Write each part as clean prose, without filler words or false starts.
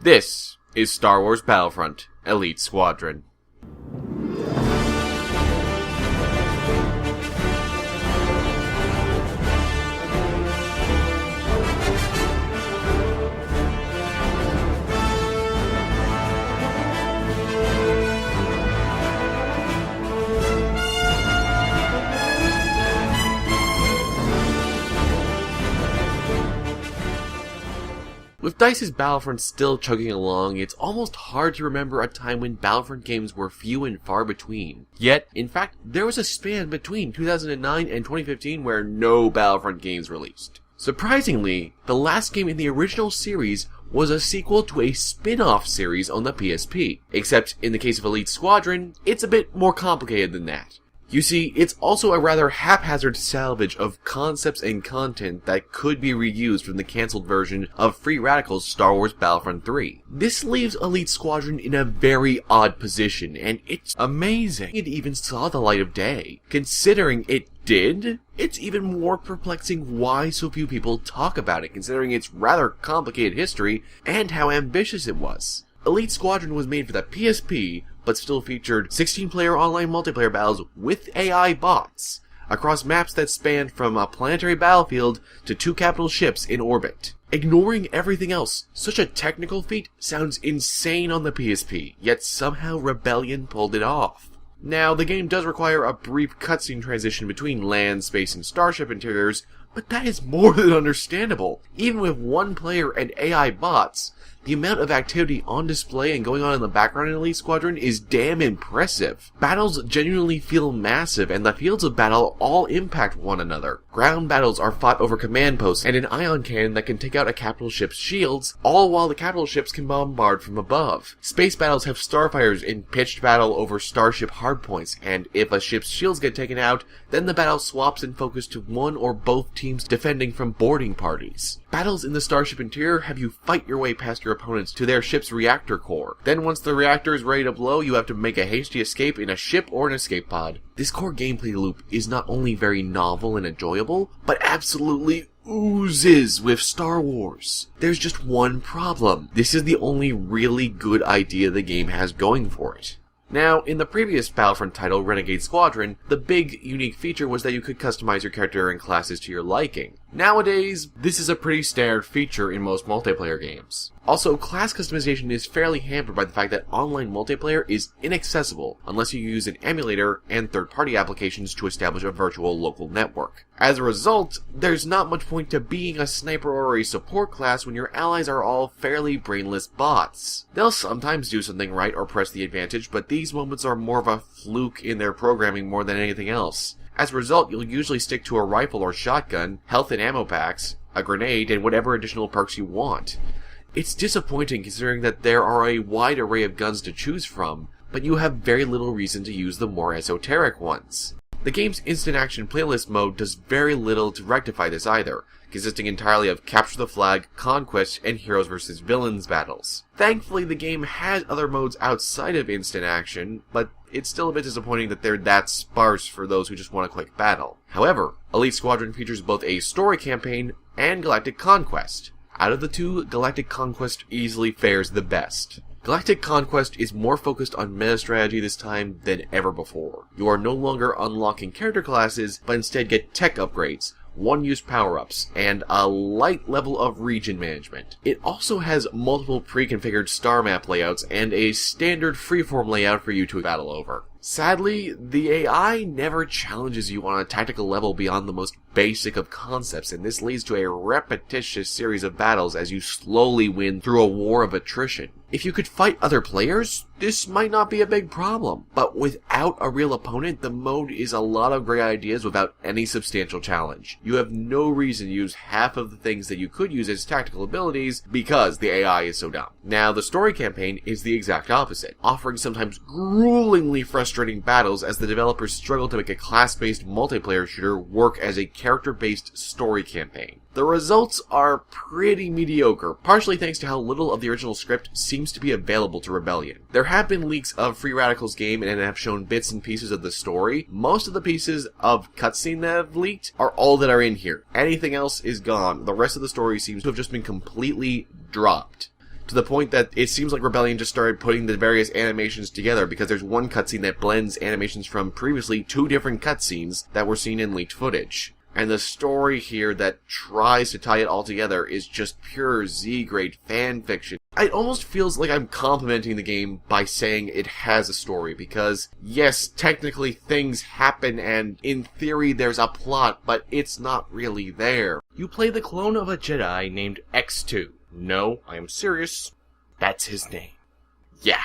This is Star Wars Battlefront Elite Squadron. With DICE's Battlefront still chugging along, it's almost hard to remember a time when Battlefront games were few and far between. Yet, in fact, there was a span between 2009 and 2015 where no Battlefront games released. Surprisingly, the last game in the original series was a sequel to a spin-off series on the PSP. Except, in the case of Elite Squadron, it's a bit more complicated than that. You see, it's also a rather haphazard salvage of concepts and content that could be reused from the cancelled version of Free Radical's Star Wars Battlefront III. This leaves Elite Squadron in a very odd position, and it's amazing it even saw the light of day. Considering it did, it's even more perplexing why so few people talk about it, considering its rather complicated history and how ambitious it was. Elite Squadron was made for the PSP, but still featured 16-player online multiplayer battles with AI bots, across maps that spanned from a planetary battlefield to 2 capital ships in orbit. Ignoring everything else, such a technical feat sounds insane on the PSP, yet somehow Rebellion pulled it off. Now, the game does require a brief cutscene transition between land, space, and starship interiors, but that is more than understandable. Even with 1 player and AI bots, the amount of activity on display and going on in the background in Elite Squadron is damn impressive. Battles genuinely feel massive, and the fields of battle all impact one another. Ground battles are fought over command posts and an ion cannon that can take out a capital ship's shields, all while the capital ships can bombard from above. Space battles have starfighters in pitched battle over starship hardpoints, and if a ship's shields get taken out, then the battle swaps in focus to one or both teams defending from boarding parties. Battles in the starship interior have you fight your way past your opponents to their ship's reactor core. Then once the reactor is ready to blow, you have to make a hasty escape in a ship or an escape pod. This core gameplay loop is not only very novel and enjoyable, but absolutely oozes with Star Wars. There's just one problem. This is the only really good idea the game has going for it. Now, in the previous Battlefront title, Renegade Squadron, the big unique feature was that you could customize your character and classes to your liking. Nowadays, this is a pretty standard feature in most multiplayer games. Also, class customization is fairly hampered by the fact that online multiplayer is inaccessible unless you use an emulator and third-party applications to establish a virtual local network. As a result, there's not much point to being a sniper or a support class when your allies are all fairly brainless bots. They'll sometimes do something right or press the advantage, but these moments are more of a fluke in their programming more than anything else. As a result, you'll usually stick to a rifle or shotgun, health and ammo packs, a grenade, and whatever additional perks you want. It's disappointing considering that there are a wide array of guns to choose from, but you have very little reason to use the more esoteric ones. The game's instant action playlist mode does very little to rectify this either, consisting entirely of capture the flag, conquest, and heroes vs. villains battles. Thankfully, the game has other modes outside of instant action, but it's still a bit disappointing that they're that sparse for those who just want a quick battle. However, Elite Squadron features both a story campaign and Galactic Conquest. Out of the two, Galactic Conquest easily fares the best. Galactic Conquest is more focused on meta strategy this time than ever before. You are no longer unlocking character classes, but instead get tech upgrades, one-use power-ups, and a light level of region management. It also has multiple pre-configured star map layouts and a standard freeform layout for you to battle over. Sadly, the AI never challenges you on a tactical level beyond the most basic of concepts, and this leads to a repetitious series of battles as you slowly win through a war of attrition. If you could fight other players, this might not be a big problem, but without a real opponent, the mode is a lot of great ideas without any substantial challenge. You have no reason to use half of the things that you could use as tactical abilities because the AI is so dumb. Now, the story campaign is the exact opposite, offering sometimes gruelingly frustrating battles as the developers struggle to make a class-based multiplayer shooter work as a character-based story campaign. The results are pretty mediocre, partially thanks to how little of the original script seems to be available to Rebellion. There have been leaks of Free Radical's game and have shown bits and pieces of the story. Most of the pieces of cutscene that have leaked are all that are in here. Anything else is gone. The rest of the story seems to have just been completely dropped. to the point that it seems like Rebellion just started putting the various animations together, because there's one cutscene that blends animations from previously 2 different cutscenes that were seen in leaked footage. And the story here that tries to tie it all together is just pure Z-grade fan fiction. It almost feels like I'm complimenting the game by saying it has a story, because yes, technically things happen and in theory there's a plot, but it's not really there. You play the clone of a Jedi named X2. No, I am serious. That's his name. Yeah.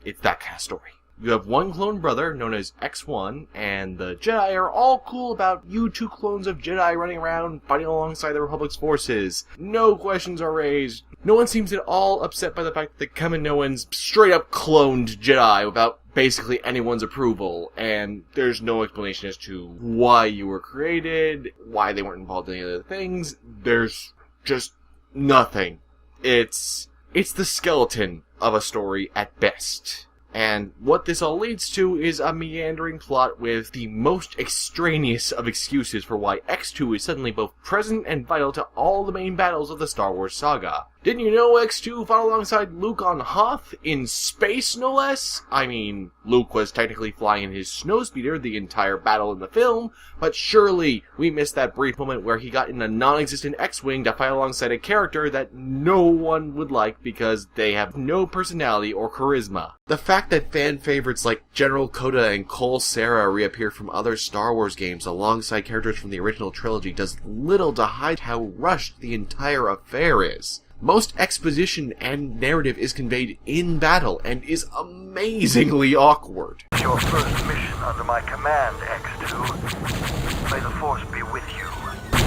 It's that kind of story. You have one clone brother known as X1, and the Jedi are all cool about you 2 clones of Jedi running around fighting alongside the Republic's forces. No questions are raised. No one seems at all upset by the fact that Kaminoans straight up cloned Jedi without basically anyone's approval, and there's no explanation as to why you were created, why they weren't involved in any other things. There's just nothing. It's the skeleton of a story at best. And what this all leads to is a meandering plot with the most extraneous of excuses for why X2 is suddenly both present and vital to all the main battles of the Star Wars saga. Didn't you know X2 fought alongside Luke on Hoth? In space, no less? I mean, Luke was technically flying in his snowspeeder the entire battle in the film, but surely we missed that brief moment where he got in a non-existent X-Wing to fight alongside a character that no one would like because they have no personality or charisma. The fact that fan favorites like General Coda and Cole Sarah reappear from other Star Wars games alongside characters from the original trilogy does little to hide how rushed the entire affair is. Most exposition and narrative is conveyed in battle and is amazingly awkward. Your first mission under my command, X2. May the Force be with you.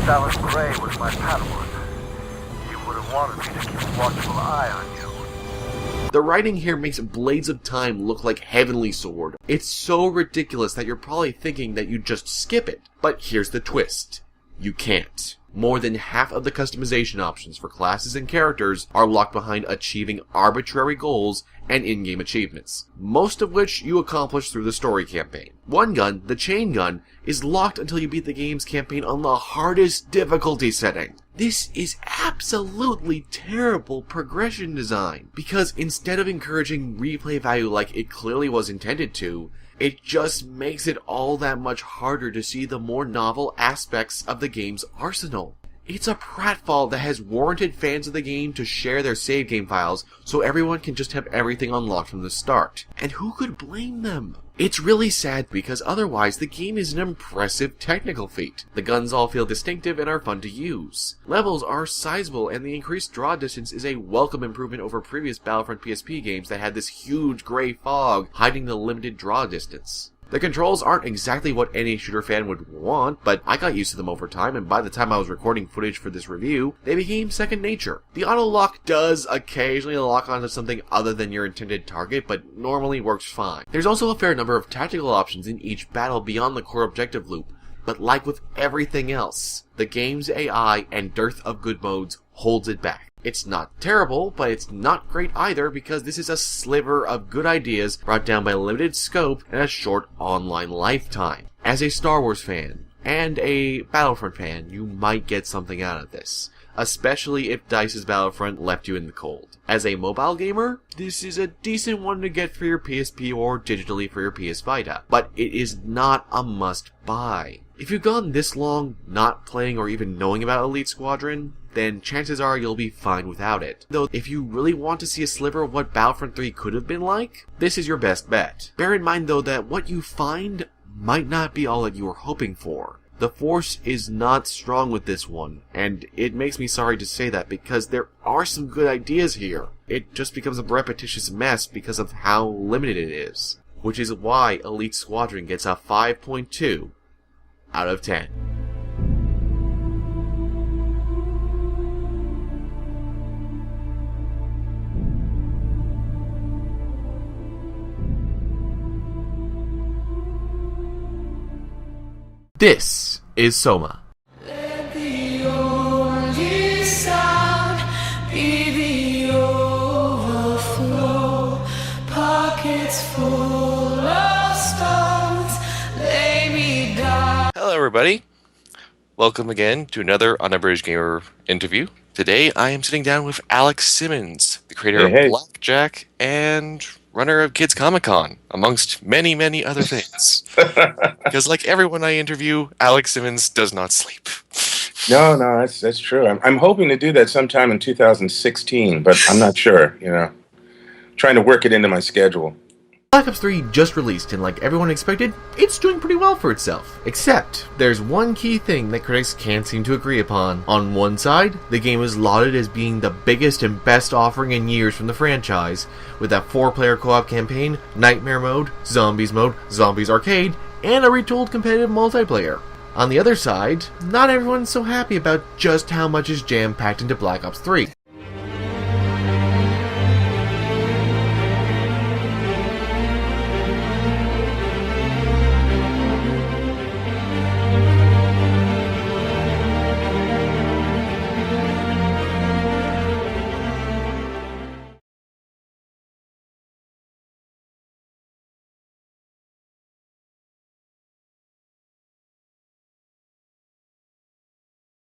Salad Gray was my Padawan. He would have wanted me to keep a watchful eye on you. The writing here makes Blades of Time look like Heavenly Sword. It's so ridiculous that you're probably thinking that you just skip it. But here's the twist. You can't. More than half of the customization options for classes and characters are locked behind achieving arbitrary goals and in-game achievements, most of which you accomplish through the story campaign. One gun, the chain gun, is locked until you beat the game's campaign on the hardest difficulty setting. This is absolutely terrible progression design, because instead of encouraging replay value like it clearly was intended to, it just makes it all that much harder to see the more novel aspects of the game's arsenal. It's a pratfall that has warranted fans of the game to share their save game files so everyone can just have everything unlocked from the start. And who could blame them? It's really sad because otherwise the game is an impressive technical feat. The guns all feel distinctive and are fun to use. Levels are sizable and the increased draw distance is a welcome improvement over previous Battlefront PSP games that had this huge gray fog hiding the limited draw distance. The controls aren't exactly what any shooter fan would want, but I got used to them over time, and by the time I was recording footage for this review, they became second nature. The auto-lock does occasionally lock onto something other than your intended target, but normally works fine. There's also a fair number of tactical options in each battle beyond the core objective loop, but like with everything else, the game's AI and dearth of good modes holds it back. It's not terrible, but it's not great either because this is a sliver of good ideas brought down by limited scope and a short online lifetime. As a Star Wars fan and a Battlefront fan, you might get something out of this, especially if DICE's Battlefront left you in the cold. As a mobile gamer, this is a decent one to get for your PSP or digitally for your PS Vita, but it is not a must-buy. If you've gone this long not playing or even knowing about Elite Squadron, then chances are you'll be fine without it. Though if you really want to see a sliver of what Battlefront 3 could have been like, this is your best bet. Bear in mind though that what you find might not be all that you were hoping for. The Force is not strong with this one, and it makes me sorry to say that because there are some good ideas here. It just becomes a repetitious mess because of how limited it is. Which is why Elite Squadron gets a 5.2 out of 10. This is Soma. Let the only sound be the overflow. Pockets full of stones, lay Hello everybody, welcome again to another Unabridged Gamer interview. Today I am sitting down with Alex Simmons, the creator of Hey. Blackjack and runner of Kids Comic Con, amongst many, many other things. Because like everyone I interview, Alex Simmons does not sleep. No, that's true. I'm hoping to do that sometime in 2016, but I'm not sure, Trying to work it into my schedule. Black Ops 3 just released, and like everyone expected, it's doing pretty well for itself. Except, there's one key thing that critics can't seem to agree upon. On one side, the game is lauded as being the biggest and best offering in years from the franchise, with that 4-player co-op campaign, Nightmare Mode, Zombies Arcade, and a retooled competitive multiplayer. On the other side, not everyone's so happy about just how much is jam-packed into Black Ops 3.